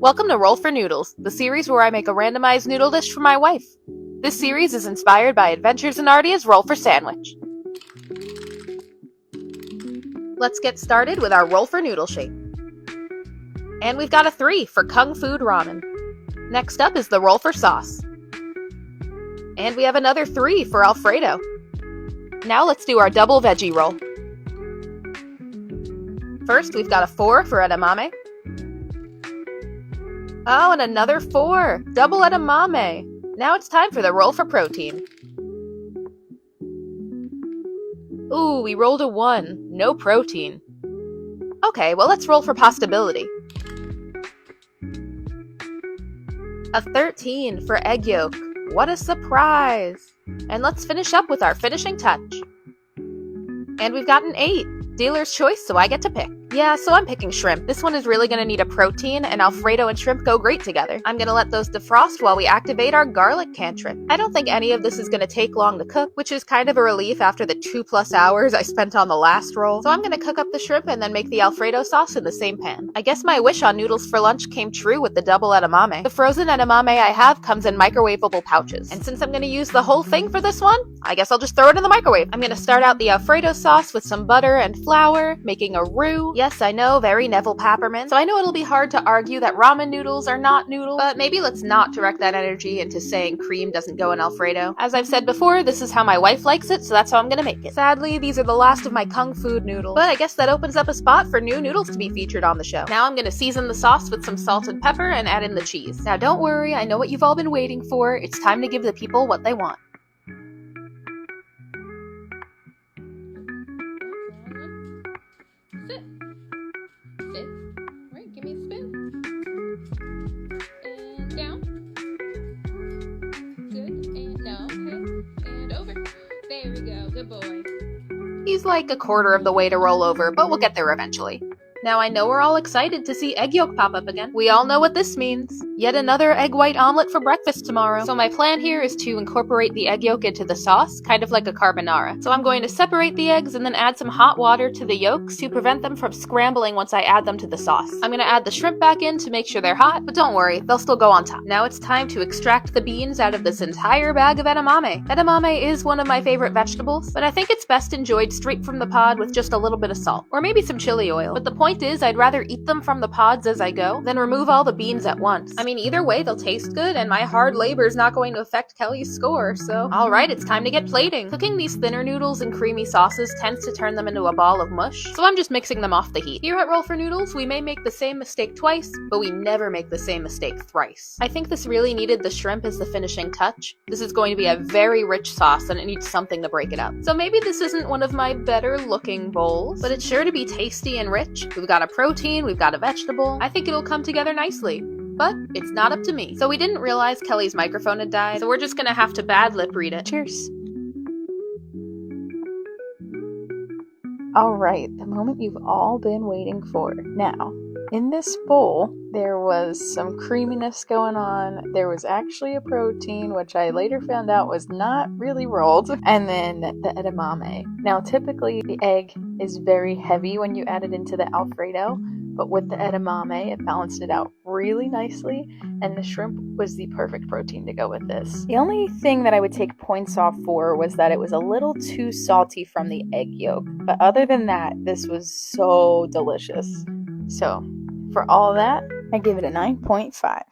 Welcome to Roll for Noodles, the series where I make a randomized noodle dish for my wife. This series is inspired by Adventures in Ardia's Roll for Sandwich. Let's get started with our Roll for Noodle shape. And we've got a 3 for Kung Food Ramen. Next up is the Roll for Sauce. And we have another 3 for Alfredo. Now let's do our double veggie roll. First, we've got a 4 for edamame. Oh, and another 4! Double edamame! Now it's time for the roll for protein. Ooh, we rolled a 1. No protein. Okay, well let's roll for postability. A 13 for egg yolk. What a surprise! And let's finish up with our finishing touch. And we've got an 8. Dealer's choice, so I get to pick. Yeah, so I'm picking shrimp. This one is really going to need a protein, and Alfredo and shrimp go great together. I'm going to let those defrost while we activate our garlic cantrip. I don't think any of this is going to take long to cook, which is kind of a relief after the 2+ hours I spent on the last roll. So I'm going to cook up the shrimp and then make the Alfredo sauce in the same pan. I guess my wish on noodles for lunch came true with the double edamame. The frozen edamame I have comes in microwavable pouches, and since I'm going to use the whole thing for this one, I guess I'll just throw it in the microwave. I'm going to start out the Alfredo sauce with some butter and flour, making a roux. Yes, I know, very Neville Papperman. So I know it'll be hard to argue that ramen noodles are not noodles, but maybe let's not direct that energy into saying cream doesn't go in Alfredo. As I've said before, this is how my wife likes it, so that's how I'm gonna make it. Sadly, these are the last of my Kung Food noodles, but I guess that opens up a spot for new noodles to be featured on the show. Now I'm gonna season the sauce with some salt and pepper and add in the cheese. Now don't worry, I know what you've all been waiting for. It's time to give the people what they want. Sit. Sit. Right, give me a spin. And down. Good. And no. Okay. And over. There we go. Good boy. He's like a quarter of the way to roll over, but we'll get there eventually. Now I know we're all excited to see egg yolk pop up again. We all know what this means. Yet another egg white omelet for breakfast tomorrow. So my plan here is to incorporate the egg yolk into the sauce, kind of like a carbonara. So I'm going to separate the eggs and then add some hot water to the yolks to prevent them from scrambling once I add them to the sauce. I'm going to add the shrimp back in to make sure they're hot, but don't worry, they'll still go on top. Now it's time to extract the beans out of this entire bag of edamame. Edamame is one of my favorite vegetables, but I think it's best enjoyed straight from the pod with just a little bit of salt, or maybe some chili oil. But the point is, I'd rather eat them from the pods as I go than remove all the beans at once. I mean, either way, they'll taste good, and my hard labor is not going to affect Kelly's score, so... Alright, it's time to get plating. Cooking these thinner noodles in creamy sauces tends to turn them into a ball of mush, so I'm just mixing them off the heat. Here at Roll for Noodles, we may make the same mistake twice, but we never make the same mistake thrice. I think this really needed the shrimp as the finishing touch. This is going to be a very rich sauce, and it needs something to break it up. So maybe this isn't one of my better looking bowls, but it's sure to be tasty and rich. We've got a protein, we've got a vegetable. I think it'll come together nicely. But it's not up to me. So we didn't realize Kelly's microphone had died, so we're just gonna have to bad lip read it. Cheers. Alright, the moment you've all been waiting for. Now, in this bowl, there was some creaminess going on. There was actually a protein, which I later found out was not really rolled, and then the edamame. Now, typically, the egg is very heavy when you add it into the Alfredo, but with the edamame, it balanced it out really nicely, and the shrimp was the perfect protein to go with this. The only thing that I would take points off for was that it was a little too salty from the egg yolk, but other than that, this was so delicious. So, for all that, I give it a 9.5.